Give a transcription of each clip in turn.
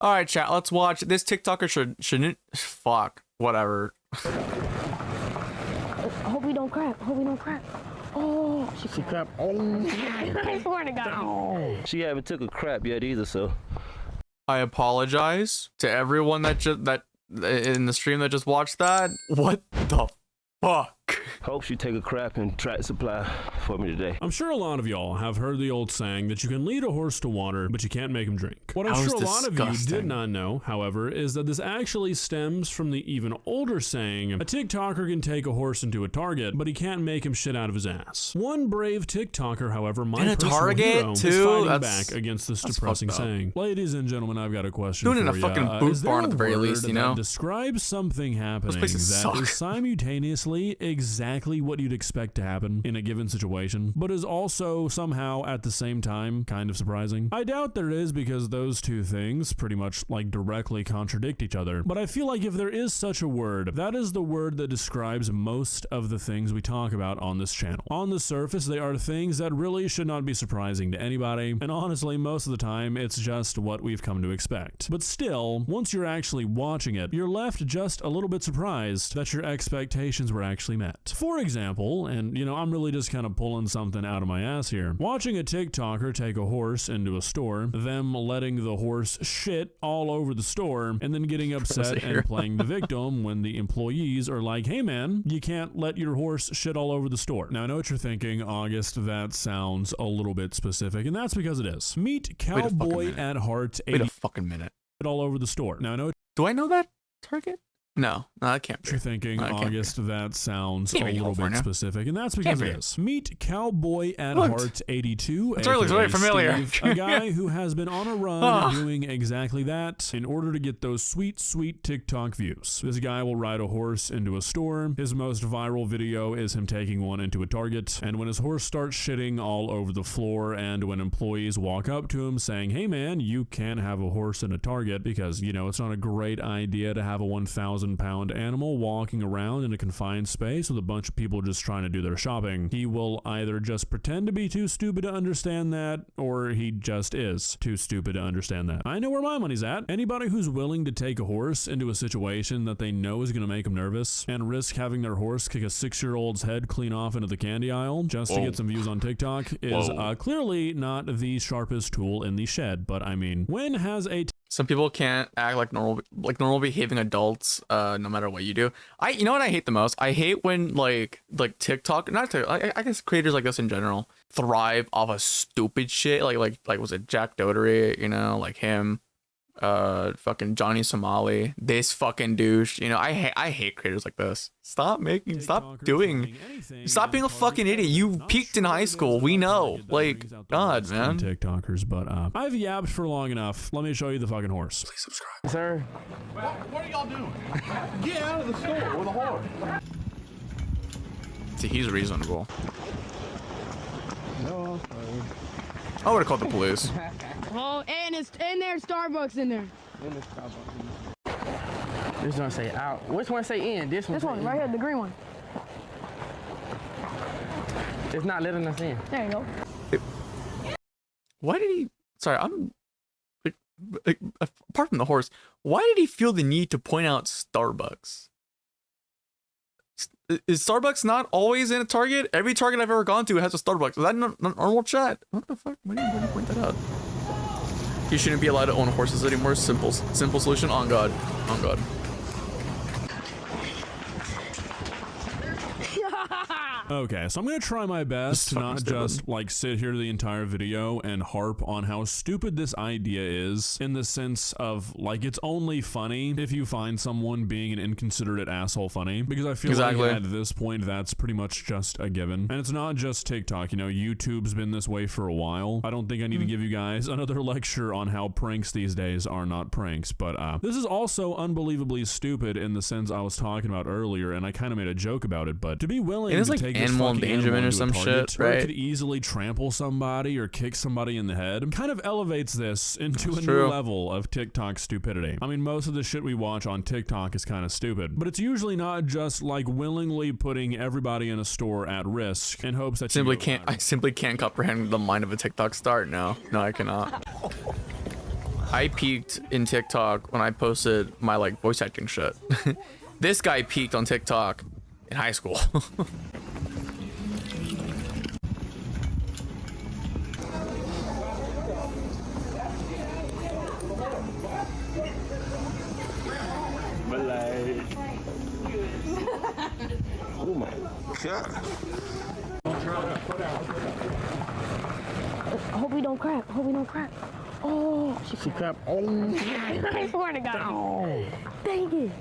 All right, chat. Let's watch. This TikToker shouldn't. Fuck. Whatever. I hope we don't crap. Hope we don't crap. Oh, she crap. Oh, I swear to God. She haven't took a crap yet either, so. I apologize to everyone that in the stream that just watched that. What the fuck? Hope she take a crap in Track Supply for me today. I'm sure a lot of y'all have heard the old saying that you can lead a horse to water, but you can't make him drink. What I'm sure a lot of you did not know, however, is that this actually stems from the even older saying, a TikToker can take a horse into a Target, but he can't make him shit out of his ass. One brave TikToker, however, my personal hero, is fighting back against this depressing saying. Ladies and gentlemen, I've got a question for you. Doing in a fucking boot barn at the very least, you know? Describes something happening that is simultaneously exactly what you'd expect to happen in a given situation, but is also somehow at the same time kind of surprising. I doubt there is, because those two things pretty much like directly contradict each other, but I feel like if there is such a word, that is the word that describes most of the things we talk about on this channel. On the surface, they are things that really should not be surprising to anybody, and honestly, most of the time, it's just what we've come to expect. But still, once you're actually watching it, you're left just a little bit surprised that your expectations were actually met. For example, and you know, I'm really just kind of pulling something out of my ass here, watching a TikToker take a horse into a store, them letting the horse shit all over the store, and then getting upset and playing the victim when the employees are like, hey man, you can't let your horse shit all over the store. Now I know what you're thinking, August, that sounds a little bit specific, and that's because it is. Meet Cowboy at Heart. Wait a fucking minute. All over the store. Now I know. Do I know that Target? No, that can't be. You're thinking, August, that sounds a little bit specific, and that's because it is. Meet Cowboy at Heart 82, it looks very familiar. Steve, a guy who has been on a run doing exactly that in order to get those sweet, sweet TikTok views. This guy will ride a horse into a store. His most viral video is him taking one into a Target, and when his horse starts shitting all over the floor, and when employees walk up to him saying, hey man, you can't have a horse in a Target because, you know, it's not a great idea to have a 1,000-pound animal walking around in a confined space with a bunch of people just trying to do their shopping. He will either just pretend to be too stupid to understand that, or he just is too stupid to understand that. I know where my money's at. Anybody who's willing to take a horse into a situation that they know is going to make them nervous and risk having their horse kick a 6-year-old's head clean off into the candy aisle just to get some views on TikTok is clearly not the sharpest tool in the shed. But I mean, when has a some people can't act like normal behaving adults, no matter what you do. You know what I hate the most? I hate when like TikTok, I guess creators like this in general thrive off of stupid shit. Like was it Jack Doherty? You know, like him, fucking Johnny Somali, this fucking douche. You know, I hate creators like this. Stop being a fucking idiot. You peaked in high school. We know. Like, God, man. TikTokers, but I've yapped for long enough. Let me show you the fucking horse. Please subscribe, sir. What are y'all doing? Get out of the store with a horse. See, he's reasonable. No. I would have called the police. Oh, and there's Starbucks in there. This one say out. Which one say in? This one right here, the green one. It's not letting us in. There you go. Why did he? Sorry, I'm. Apart from the horse, why did he feel the need to point out Starbucks? Is Starbucks not always in a Target? Every Target I've ever gone to has a Starbucks. Is that not normal chat? What the fuck? Why did you point that out? You shouldn't be allowed to own horses anymore. Simple solution. On God. On God. Okay, so I'm gonna try my best to not just like sit here the entire video and harp on how stupid this idea is, in the sense of like it's only funny if you find someone being an inconsiderate asshole funny, because I feel like at this point that's pretty much just a given. And it's not just TikTok, you know, YouTube's been this way for a while. I don't think I need to give you guys another lecture on how pranks these days are not pranks, but this is also unbelievably stupid in the sense I was talking about earlier, and I kind of made a joke about it, but to be willing to take animal endangerment or some shit, right? Could easily trample somebody or kick somebody in the head, kind of elevates this into a new level of TikTok stupidity. I mean, most of the shit we watch on TikTok is kind of stupid, but it's usually not just like willingly putting everybody in a store at risk in hopes that I simply can't comprehend the mind of a TikTok star. No, I cannot. I peaked in TikTok when I posted my like voice acting shit. This guy peaked on TikTok in high school. Oh my God. I hope we don't crack. I hope we don't crack. Oh, she cracked. Oh, I swear to God. Oh, dang it.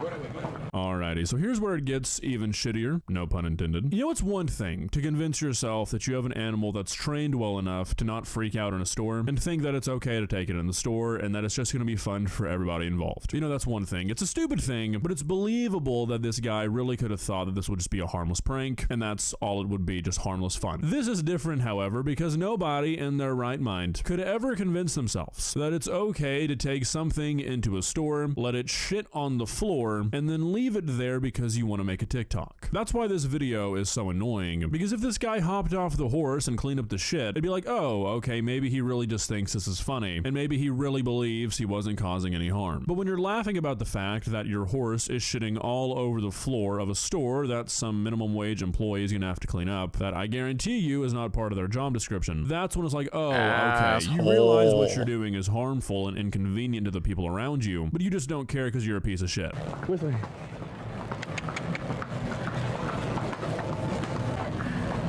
Alrighty, so here's where it gets even shittier, no pun intended. You know, it's one thing to convince yourself that you have an animal that's trained well enough to not freak out in a store and think that it's okay to take it in the store and that it's just gonna be fun for everybody involved. You know, that's one thing. It's a stupid thing, but it's believable that this guy really could have thought that this would just be a harmless prank, and that's all it would be, just harmless fun. This is different, however, because nobody in their right mind could ever convince themselves that it's okay to take something into a store, let it shit on the floor, and then leave it there because you want to make a TikTok. That's why this video is so annoying, because if this guy hopped off the horse and cleaned up the shit, it'd be like, oh, okay, maybe he really just thinks this is funny, and maybe he really believes he wasn't causing any harm. But when you're laughing about the fact that your horse is shitting all over the floor of a store that some minimum wage employee is gonna have to clean up, that I guarantee you is not part of their job description, that's when it's like, oh, okay, you realize what you're doing is harmful and inconvenient to the people around you, but you just don't care because you're a piece of shit. Which way?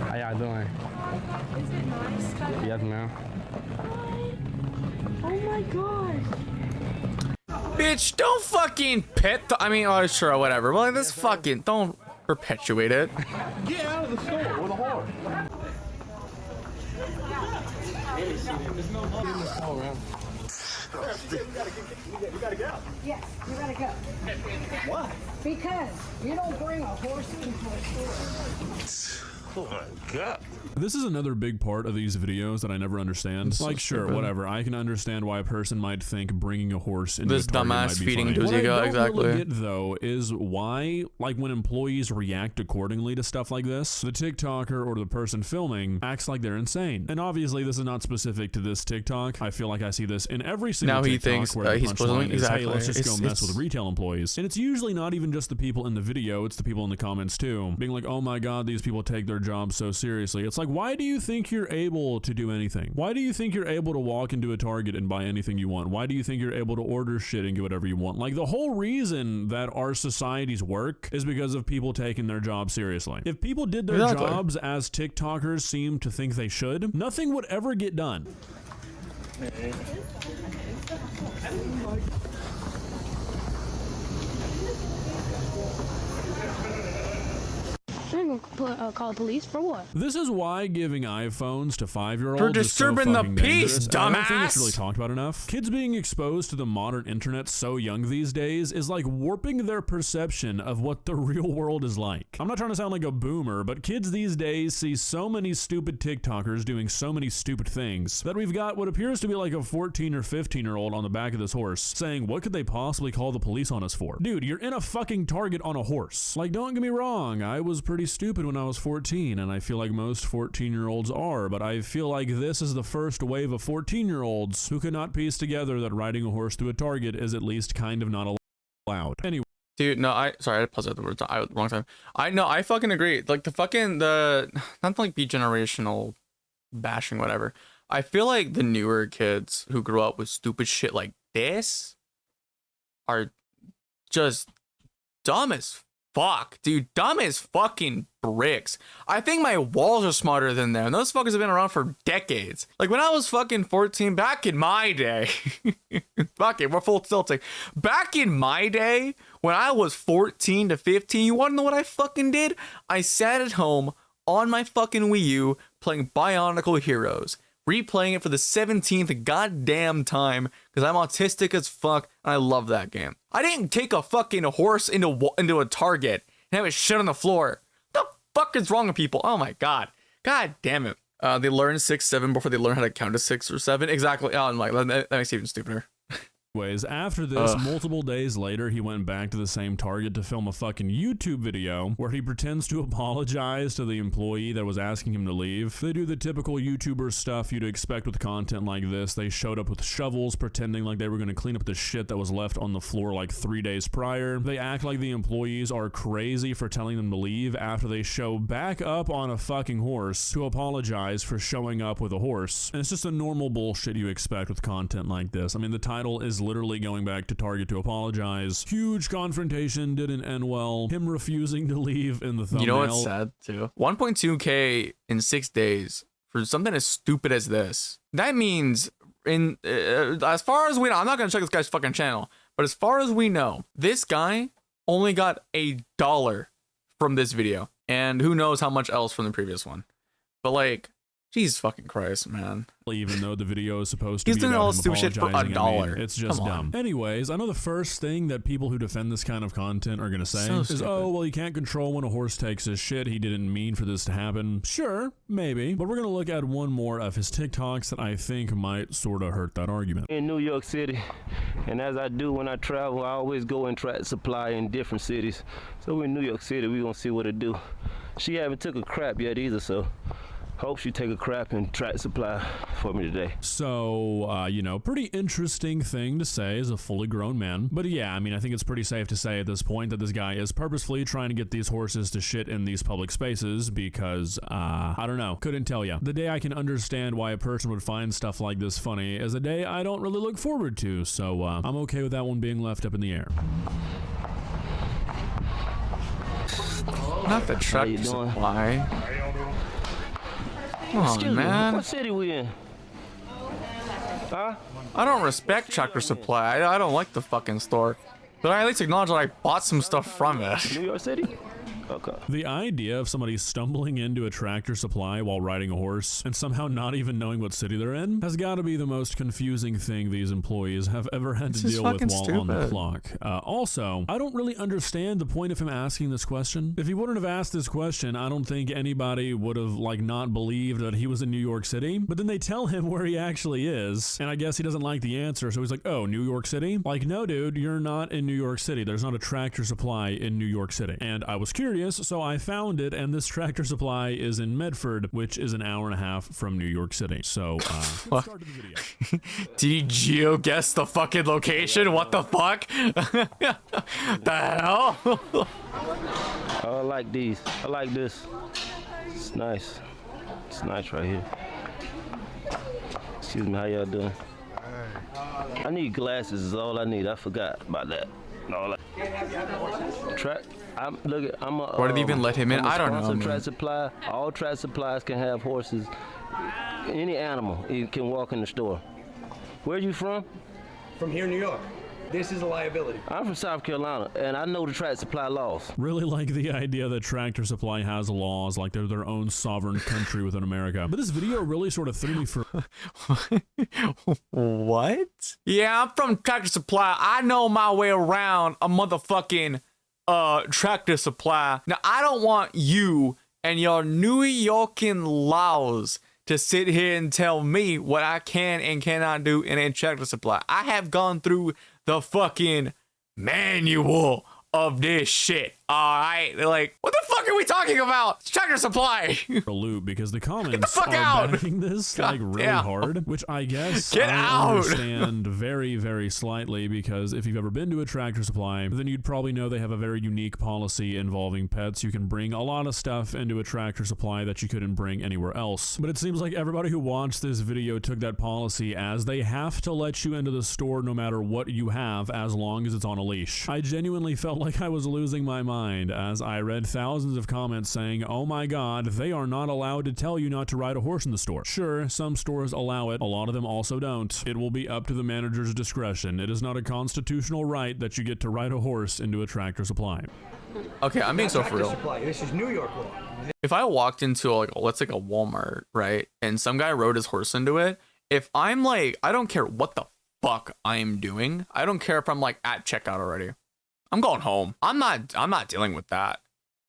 How y'all doing? Is it nice? Yes, ma'am. Oh my God. Bitch, don't fucking pet the, I mean, oh, sure, whatever. Well, this fucking, don't perpetuate it. Get out of the store with a horse. You gotta go. Yes, you gotta go. Why? Because you don't bring a horse into a store. Oh my God. This is another big part of these videos that I never understand. Like, sure, whatever. I can understand why a person might think bringing a horse into This a Target dumbass might be feeding funny. What I Duziga, don't exactly. really get, though, is why, like, when employees react accordingly to stuff like this, the TikToker or the person filming acts like they're insane. And obviously, this is not specific to this TikTok. I feel like I see this in every single Now he TikTok thinks, where the he's punchline is, exactly. hey, let's just go mess It's- with retail employees. And it's usually not even just the people in the video, it's the people in the comments, too. Being like, oh my God, these people take their jobs so seriously. It's like, why do you think you're able to do anything? Why do you think you're able to walk into a Target and buy anything you want? Why do you think you're able to order shit and get whatever you want? Like, the whole reason that our societies work is because of people taking their job seriously. If people did their Exactly. jobs as TikTokers seem to think they should, nothing would ever get done. I'm gonna call the police for what? This is why giving iPhones to 5-year-olds For is so disturbing the fucking peace, dangerous. And I don't think it's dumbass. really talked about enough. Kids being exposed to the modern internet so young these days is like warping their perception of what the real world is like. I'm not trying to sound like a boomer, but kids these days see so many stupid TikTokers doing so many stupid things that we've got what appears to be like a 14 or 15-year-old on the back of this horse saying, what could they possibly call the police on us for? Dude, you're in a fucking Target on a horse. Like, don't get me wrong, I was pretty stupid when I was 14, and I feel like most 14-year-olds are, but I feel like this is the first wave of 14-year-olds who cannot piece together that riding a horse through a Target is at least kind of not allowed. Anyway. Dude, no, sorry, I paused at the words. Wrong time. I fucking agree. Like, not to like be generational bashing, whatever. I feel like the newer kids who grew up with stupid shit like this are just dumb as fuck, dude. Dumb as fucking bricks. I think my walls are smarter than them. Those fuckers have been around for decades. Like, when I was fucking 14, back in my day, fuck it, we're full tilting. Back in my day, when I was 14 to 15, you wanna know what I fucking did? I sat at home on my fucking Wii U playing Bionicle Heroes, replaying it for the 17th goddamn time because I'm autistic as fuck and I love that game. I didn't take a fucking horse into a Target and have it shit on the floor. What the fuck is wrong with people? Oh my god. God damn it. They learn 6, 7 before they learn how to count to 6 or 7. Exactly. Oh, I'm like, that makes it even stupider. Anyways, after this, multiple days later, he went back to the same Target to film a fucking YouTube video where he pretends to apologize to the employee that was asking him to leave. They do the typical YouTuber stuff you'd expect with content like this. They showed up with shovels, pretending like they were going to clean up the shit that was left on the floor like 3 days prior. They act like the employees are crazy for telling them to leave after they show back up on a fucking horse to apologize for showing up with a horse. And it's just a normal bullshit you expect with content like this. I mean, the title is literally going back to Target to apologize. Huge confrontation, didn't end well. Him refusing to leave in the thumbnail. You know what's sad too? 1.2K in 6 days for something as stupid as this. That means, as far as we know, I'm not gonna check this guy's fucking channel, but as far as we know, this guy only got $1 from this video, and who knows how much else from the previous one. But like, Jesus fucking Christ, man. Even though the video is supposed to He's be doing about all him this stupid shit for apologizing, $1. I mean, it's just dumb. Anyways, I know the first thing that people who defend this kind of content are gonna say is, oh, well, you can't control when a horse takes his shit. He didn't mean for this to happen. Sure, maybe. But we're gonna look at one more of his TikToks that I think might sort of hurt that argument. In New York City, and as I do when I travel, I always go in Tractor Supply in different cities. So we're in New York City, we're gonna see what it do. She haven't took a crap yet either, so hope she take a crap in Tractor Supply for me today. So, you know, pretty interesting thing to say as a fully grown man. But yeah, I mean, I think it's pretty safe to say at this point that this guy is purposefully trying to get these horses to shit in these public spaces because, I don't know, couldn't tell you. The day I can understand why a person would find stuff like this funny is a day I don't really look forward to. So, I'm okay with that one being left up in the air. Not the Tractor Supply. Come on, man. What city we in? Huh? I don't respect Tractor Supply. I don't like the fucking store. But I at least acknowledge that I bought some stuff from it. New York City? Okay. The idea of somebody stumbling into a Tractor Supply while riding a horse and somehow not even knowing what city they're in has got to be the most confusing thing these employees have ever had to deal with while on the clock. Also, I don't really understand the point of him asking this question. If he wouldn't have asked this question, I don't think anybody would have like not believed that he was in New York City. But then they tell him where he actually is, and I guess he doesn't like the answer, so he's like, oh, New York City? Like, no, dude, you're not in New York City. There's not a Tractor Supply in New York City. And I was curious, so I found it, and this Tractor Supply is in Medford, which is an hour and a half from New York City. So, let's start the video. Did you geo-guess the fucking location? What the fuck? The hell? Oh, I like these. I like this. It's nice. It's nice right here. Excuse me, how y'all doing? I need glasses is all I need. I forgot about that. I'm a, Why did they even let him in? I don't know. Tractor Supply. All Tractor Supplies can have horses. Any animal it can walk in the store. Where are you from? From here, New York. This is a liability. I'm from South Carolina, and I know the Tractor Supply laws. Really like the idea that Tractor Supply has laws, like they're their own sovereign country within America. But this video really sort of threw me for... What? Yeah, I'm from Tractor Supply. I know my way around a motherfucking Tractor Supply. Now, I don't want you and your New Yorkin laws to sit here and tell me what I can and cannot do in a Tractor Supply. I have gone through the fucking manual of this shit. Alright? Like, what the fuck are we talking about? It's Tractor Supply. A loop because the comments the fuck are out. backing this God like really damn. hard, which I guess Get I out. understand very, very slightly because if you've ever been to a Tractor Supply, then you'd probably know they have a very unique policy involving pets. You can bring a lot of stuff into a Tractor Supply that you couldn't bring anywhere else. But it seems like everybody who watched this video took that policy as they have to let you into the store no matter what you have as long as it's on a leash. I genuinely felt like I was losing my mind as I read thousands of comments saying, oh my god, they are not allowed to tell you not to ride a horse in the store. Sure, some stores allow it, a lot of them also don't. It will be up to the manager's discretion. It is not a constitutional right that you get to ride a horse into a Tractor Supply. Okay, I'm being so for real. Supply. This is New York law. If I walked into like, let's say a Walmart, right, and some guy rode his horse into it, if I'm like, I don't care what the fuck I'm doing. I don't care if I'm like at checkout already. I'm going home. I'm not dealing with that.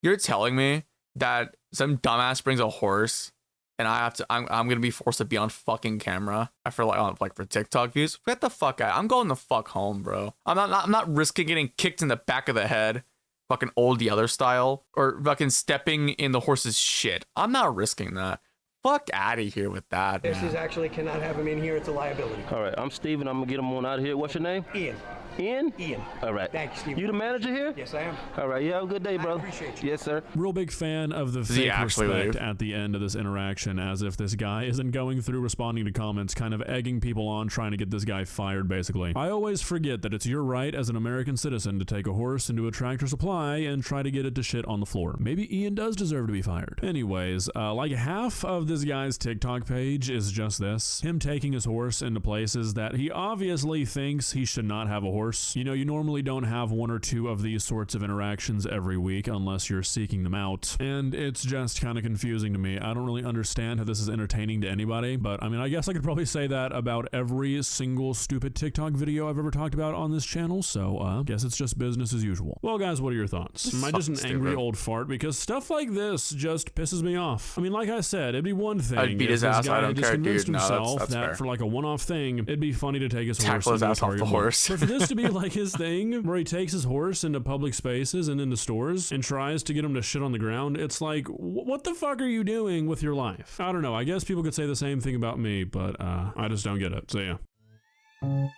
You're telling me that some dumbass brings a horse and I'm gonna be forced to be on fucking camera for for TikTok views. Get the fuck out. I'm going the fuck home, bro. I'm not risking getting kicked in the back of the head, fucking old Yeller style, or fucking stepping in the horse's shit. I'm not risking that. Fuck out of here with that. This is actually cannot have him in here. It's a liability. All right, I'm Steven. I'm gonna get him on out of here. What's your name? Ian. Ian? Ian. All right. Thank you, Steven. You the manager here? Yes, I am. All right. You have a good day, bro. I appreciate you. Yes, sir. Real big fan of the he fake actually respect leave? at the end of this interaction, as if this guy isn't going through responding to comments, kind of egging people on, trying to get this guy fired, basically. I always forget that it's your right as an American citizen to take a horse into a Tractor Supply and try to get it to shit on the floor. Maybe Ian does deserve to be fired. Anyways, like half of this guy's TikTok page is just this. Him taking his horse into places that he obviously thinks he should not have a horse. You know, you normally don't have one or two of these sorts of interactions every week unless you're seeking them out. And it's just kind of confusing to me. I don't really understand how this is entertaining to anybody, but I mean, I guess I could probably say that about every single stupid TikTok video I've ever talked about on this channel, so I guess it's just business as usual. Well, guys, what are your thoughts? Am I just an angry old fart? Because stuff like this just pisses me off. I mean, like I said, it'd be one thing I'd beat if his this ass. guy I don't just care, convinced dude. No, himself that's that fair. for like a one-off thing, it'd be funny to take his horse Tackle his into a ass off the Target mall. horse. But for this to be like his thing, where he takes his horse into public spaces and into stores and tries to get him to shit on the ground, it's like, what the fuck are you doing with your life? I don't know. I guess people could say the same thing about me, but I just don't get it. So yeah.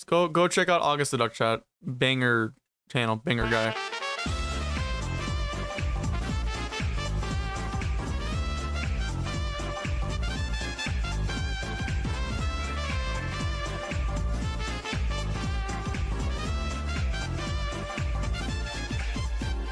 Go check out August the Duck Chat. Banger channel, banger guy.